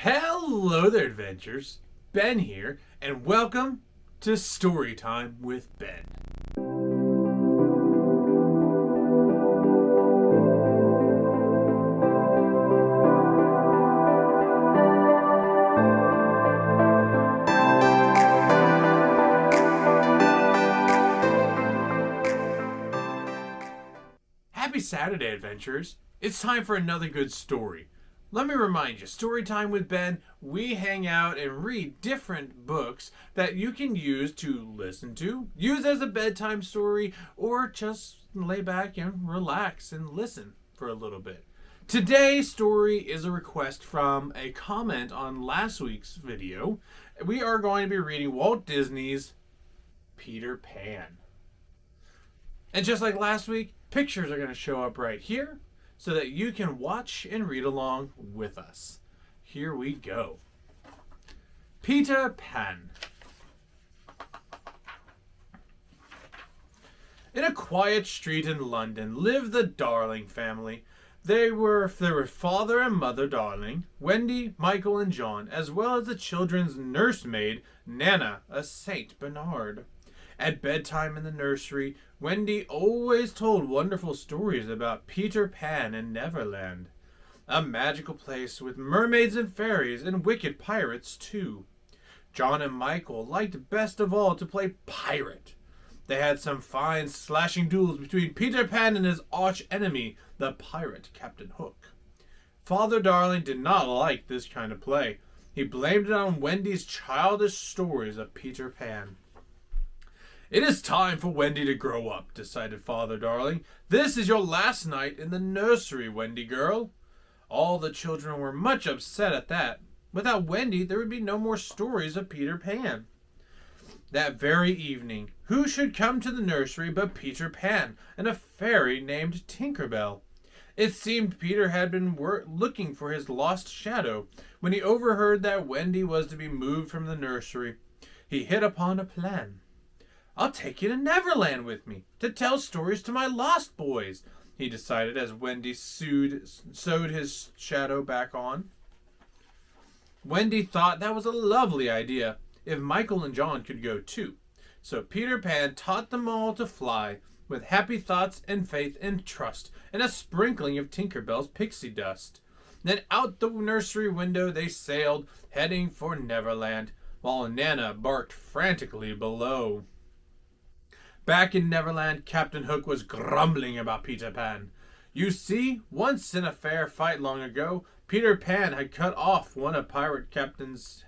Hello there, adventures. Ben here, and welcome to Storytime with Ben. Happy Saturday, adventurers. It's time for another good story. Let me remind you, Storytime with Ben, we hang out and read different books that you can use to listen to, use as a bedtime story, or just lay back and relax and listen for a little bit. Today's story is a request from a comment on last week's video. We are going to be reading Walt Disney's Peter Pan. And just like last week, pictures are going to show up right here, so that you can watch and read along with us. Here we go. Peter Pan. In a quiet street in London lived the Darling family. There were father and mother Darling, Wendy, Michael, and John, as well as the children's nursemaid, Nana, a Saint Bernard. At bedtime in the nursery, Wendy always told wonderful stories about Peter Pan and Neverland, a magical place with mermaids and fairies and wicked pirates too. John and Michael liked best of all to play pirate. They had some fine slashing duels between Peter Pan and his arch enemy, the pirate Captain Hook. Father Darling did not like this kind of play. He blamed it on Wendy's childish stories of Peter Pan. "It is time for Wendy to grow up," decided Father Darling. "This is your last night in the nursery, Wendy girl." All the children were much upset at that. Without Wendy, there would be no more stories of Peter Pan. That very evening, who should come to the nursery but Peter Pan and a fairy named Tinker Bell. It seemed Peter had been looking for his lost shadow when he overheard that Wendy was to be moved from the nursery. He hit upon a plan. "I'll take you to Neverland with me, to tell stories to my lost boys," he decided as Wendy sewed his shadow back on. Wendy thought that was a lovely idea, if Michael and John could go too. So Peter Pan taught them all to fly, with happy thoughts and faith and trust, and a sprinkling of Tinker Bell's pixie dust. Then out the nursery window they sailed, heading for Neverland, while Nana barked frantically below. Back in Neverland, Captain Hook was grumbling about Peter Pan. You see, once in a fair fight long ago, Peter Pan had cut off one of the pirate captain's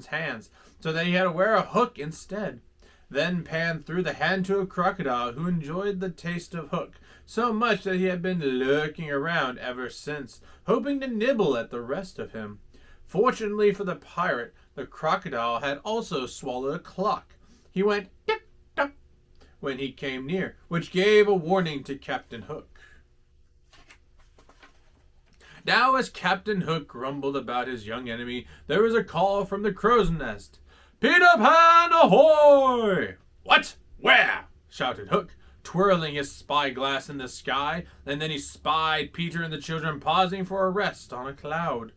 hands, so that he had to wear a hook instead. Then Pan threw the hand to a crocodile who enjoyed the taste of Hook so much that he had been lurking around ever since, hoping to nibble at the rest of him. Fortunately for the pirate, the crocodile had also swallowed a clock. He went tick-tock when he came near, which gave a warning to Captain Hook. Now as Captain Hook grumbled about his young enemy, there was a call from the crow's nest. "Peter Pan, ahoy!" "What? Where?" shouted Hook, twirling his spyglass in the sky, and then he spied Peter and the children pausing for a rest on a cloud.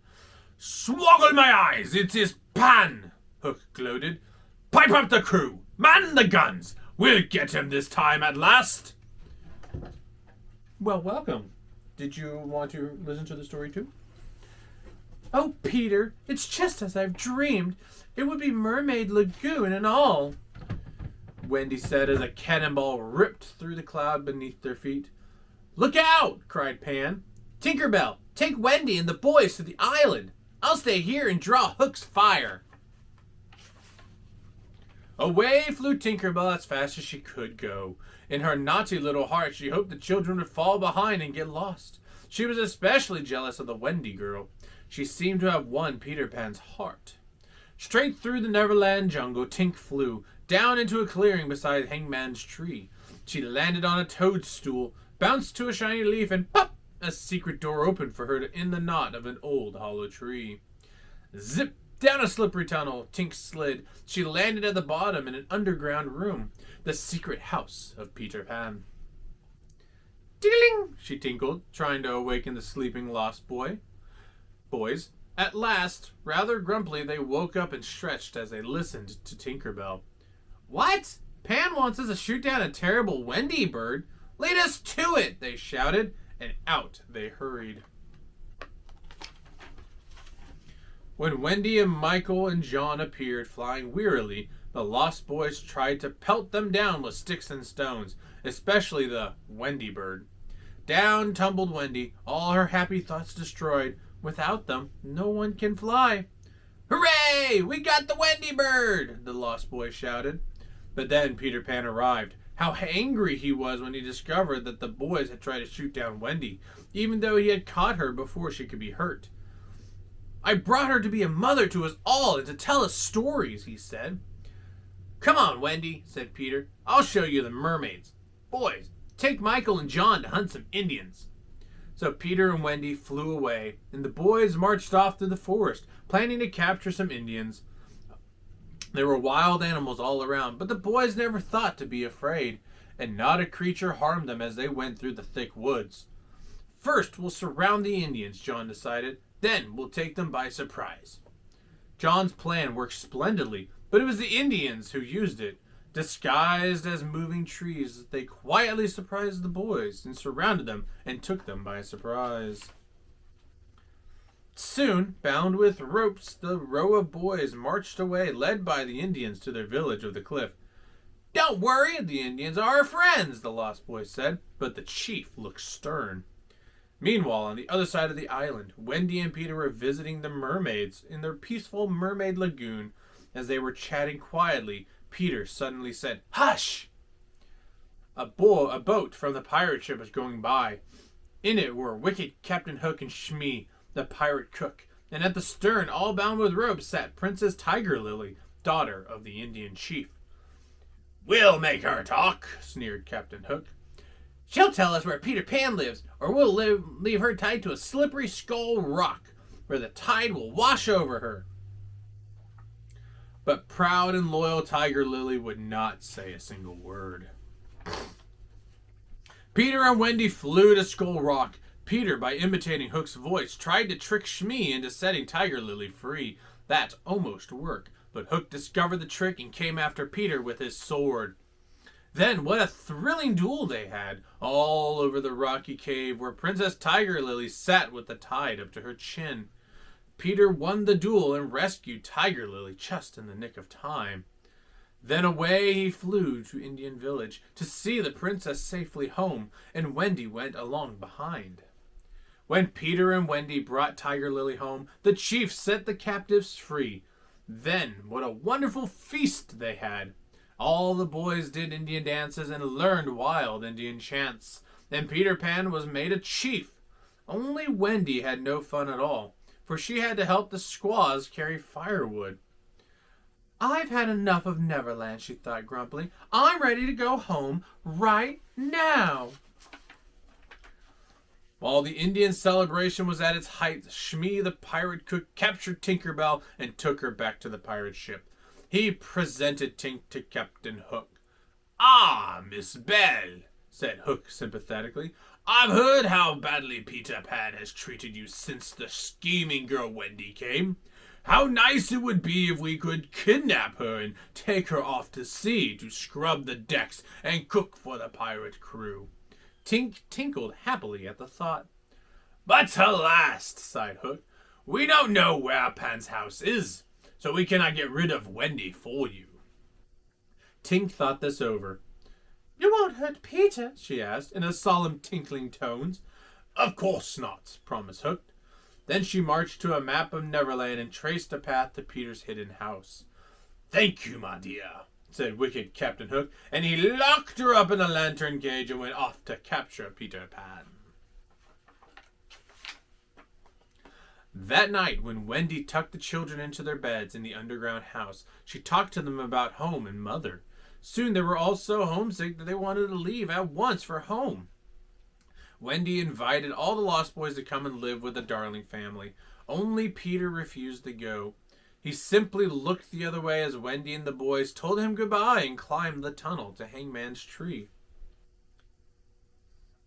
"Swoggle my eyes, it is Pan!" Hook gloated. "Pipe up the crew! Man the guns! We'll get him this time at last!" Well, welcome. Did you want to listen to the story too? "Oh, Peter, it's just as I've dreamed. It would be Mermaid Lagoon and all," Wendy said as a cannonball ripped through the cloud beneath their feet. "Look out!" cried Pan. "Tinker Bell, take Wendy and the boys to the island. I'll stay here and draw Hook's fire." Away flew Tinker Bell as fast as she could go. In her naughty little heart, she hoped the children would fall behind and get lost. She was especially jealous of the Wendy girl. She seemed to have won Peter Pan's heart. Straight through the Neverland jungle, Tink flew, down into a clearing beside Hangman's tree. She landed on a toadstool, bounced to a shiny leaf, and pop! A secret door opened for her in the knot of an old hollow tree. Zip! Down a slippery tunnel, Tink slid. She landed at the bottom in an underground room, the secret house of Peter Pan. "Tinkling!" she tinkled, trying to awaken the sleeping lost boys. At last, rather grumpily, they woke up and stretched as they listened to Tinker Bell. "What? Pan wants us to shoot down a terrible Wendy bird? Lead us to it," they shouted, and out they hurried. When Wendy and Michael and John appeared flying wearily, the Lost Boys tried to pelt them down with sticks and stones, especially the Wendy bird. Down tumbled Wendy, all her happy thoughts destroyed. Without them, no one can fly. "Hooray! We got the Wendy bird!" the Lost Boys shouted. But then Peter Pan arrived. How angry he was when he discovered that the boys had tried to shoot down Wendy, even though he had caught her before she could be hurt. "I brought her to be a mother to us all and to tell us stories," he said. "Come on, Wendy," said Peter. "I'll show you the mermaids. Boys, take Michael and John to hunt some Indians." So Peter and Wendy flew away, and the boys marched off through the forest, planning to capture some Indians. There were wild animals all around, but the boys never thought to be afraid, and not a creature harmed them as they went through the thick woods. "First, we'll surround the Indians," John decided. "Then we'll take them by surprise." John's plan worked splendidly, but it was the Indians who used it. Disguised as moving trees, they quietly surprised the boys and surrounded them and took them by surprise. Soon, bound with ropes, the row of boys marched away, led by the Indians, to their village of the cliff. "Don't worry, the Indians are our friends," the Lost Boys said, but the chief looked stern. Meanwhile, on the other side of the island, Wendy and Peter were visiting the mermaids in their peaceful mermaid lagoon. As they were chatting quietly, Peter suddenly said, "Hush!" A boat from the pirate ship was going by. In it were wicked Captain Hook and Shmee, the pirate cook, and at the stern, all bound with ropes, sat Princess Tiger Lily, daughter of the Indian chief. "We'll make her talk," sneered Captain Hook. "She'll tell us where Peter Pan lives, or we'll leave her tied to a slippery skull rock, where the tide will wash over her." But proud and loyal Tiger Lily would not say a single word. Peter and Wendy flew to Skull Rock. Peter, by imitating Hook's voice, tried to trick Shmee into setting Tiger Lily free. That almost worked, but Hook discovered the trick and came after Peter with his sword. Then what a thrilling duel they had, all over the rocky cave where Princess Tiger Lily sat with the tide up to her chin. Peter won the duel and rescued Tiger Lily just in the nick of time. Then away he flew to Indian Village to see the princess safely home, and Wendy went along behind. When Peter and Wendy brought Tiger Lily home, the chief set the captives free. Then what a wonderful feast they had! All the boys did Indian dances and learned wild Indian chants. And Peter Pan was made a chief. Only Wendy had no fun at all, for she had to help the squaws carry firewood. "I've had enough of Neverland," she thought grumpily. "I'm ready to go home right now." While the Indian celebration was at its height, Shmee the pirate cook captured Tinker Bell and took her back to the pirate ship. He presented Tink to Captain Hook. "Ah, Miss Belle," said Hook sympathetically. "I've heard how badly Peter Pan has treated you since the scheming girl Wendy came. How nice it would be if we could kidnap her and take her off to sea to scrub the decks and cook for the pirate crew." Tink tinkled happily at the thought. "But alas," sighed Hook, "we don't know where Pan's house is, so we cannot get rid of Wendy for you." Tink thought this over. "You won't hurt Peter?" she asked, in a solemn tinkling tones. "Of course not," promised Hook. Then she marched to a map of Neverland and traced a path to Peter's hidden house. "Thank you, my dear," said wicked Captain Hook, and he locked her up in a lantern cage and went off to capture Peter Pan. That night, when Wendy tucked the children into their beds in the underground house, she talked to them about home and mother. Soon they were all so homesick that they wanted to leave at once for home. Wendy invited all the Lost Boys to come and live with the Darling family. Only Peter refused to go. He simply looked the other way as Wendy and the boys told him goodbye and climbed the tunnel to Hangman's Tree.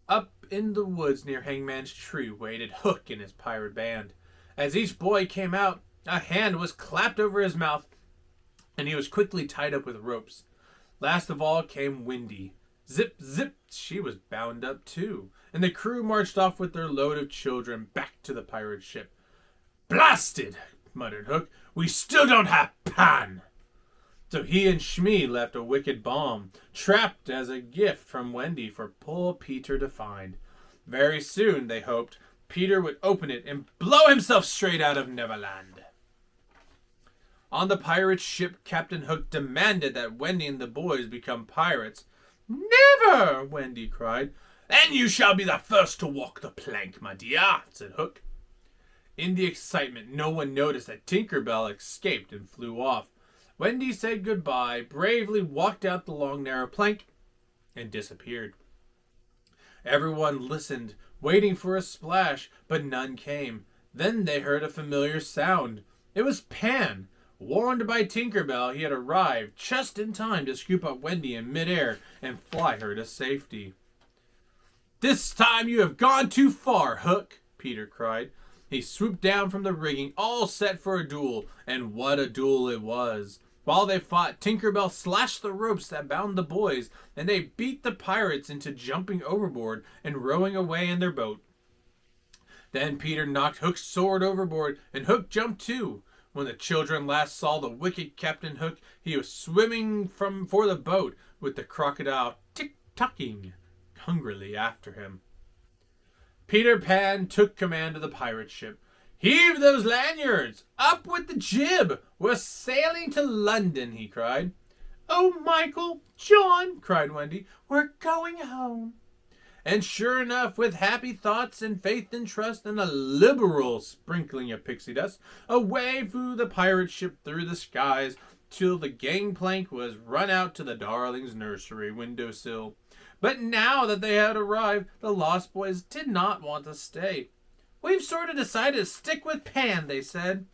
Up in the woods near Hangman's Tree waited Hook and his pirate band. As each boy came out, a hand was clapped over his mouth, and he was quickly tied up with ropes. Last of all came Wendy. Zip, zip, she was bound up too, and the crew marched off with their load of children back to the pirate ship. "Blasted!" muttered Hook. "We still don't have Pan!" So he and Shmee left a wicked bomb, trapped as a gift from Wendy for poor Peter to find. Very soon, they hoped, Peter would open it and blow himself straight out of Neverland. On the pirate ship, Captain Hook demanded that Wendy and the boys become pirates. "Never!" Wendy cried. "Then you shall be the first to walk the plank, my dear," said Hook. In the excitement, no one noticed that Tinker Bell escaped and flew off. Wendy said goodbye, bravely walked out the long narrow plank, and disappeared. Everyone listened, waiting for a splash, but none came. Then they heard a familiar sound. It was Pan. Warned by Tinker Bell, he had arrived just in time to scoop up Wendy in midair and fly her to safety. "This time you have gone too far, Hook," Peter cried. He swooped down from the rigging, all set for a duel, and what a duel it was. While they fought, Tinker Bell slashed the ropes that bound the boys, and they beat the pirates into jumping overboard and rowing away in their boat. Then Peter knocked Hook's sword overboard, and Hook jumped too. When the children last saw the wicked Captain Hook, he was swimming for the boat, with the crocodile tick-tocking hungrily after him. Peter Pan took command of the pirate ship. "Heave those lanyards! Up with the jib! We're sailing to London," he cried. "Oh, Michael, John," cried Wendy, "we're going home." And sure enough, with happy thoughts and faith and trust and a liberal sprinkling of pixie dust, away flew the pirate ship through the skies till the gangplank was run out to the Darling's nursery windowsill. But now that they had arrived, the Lost Boys did not want to stay. "We've sort of decided to stick with Pan," they said.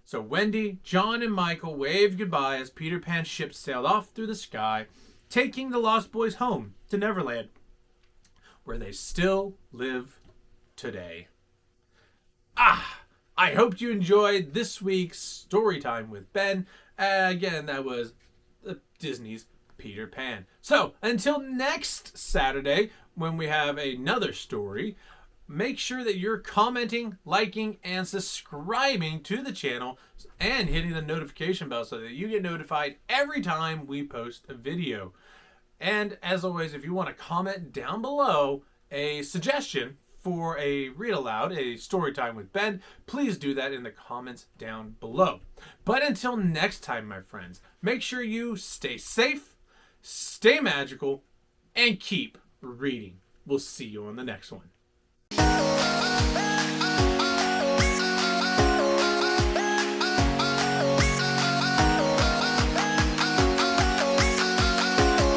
So Wendy, John, and Michael waved goodbye as Peter Pan's ship sailed off through the sky, taking the Lost Boys home to Neverland, where they still live today. I hope you enjoyed this week's story time with Ben. Again, that was Disney's Peter Pan. So, until next Saturday, when we have another story, make sure that you're commenting, liking, and subscribing to the channel and hitting the notification bell so that you get notified every time we post a video. And as always, if you want to comment down below a suggestion for a read aloud, a story time with Ben, please do that in the comments down below. But until next time, my friends, make sure you stay safe, stay magical, and keep reading. We'll see you on the next one.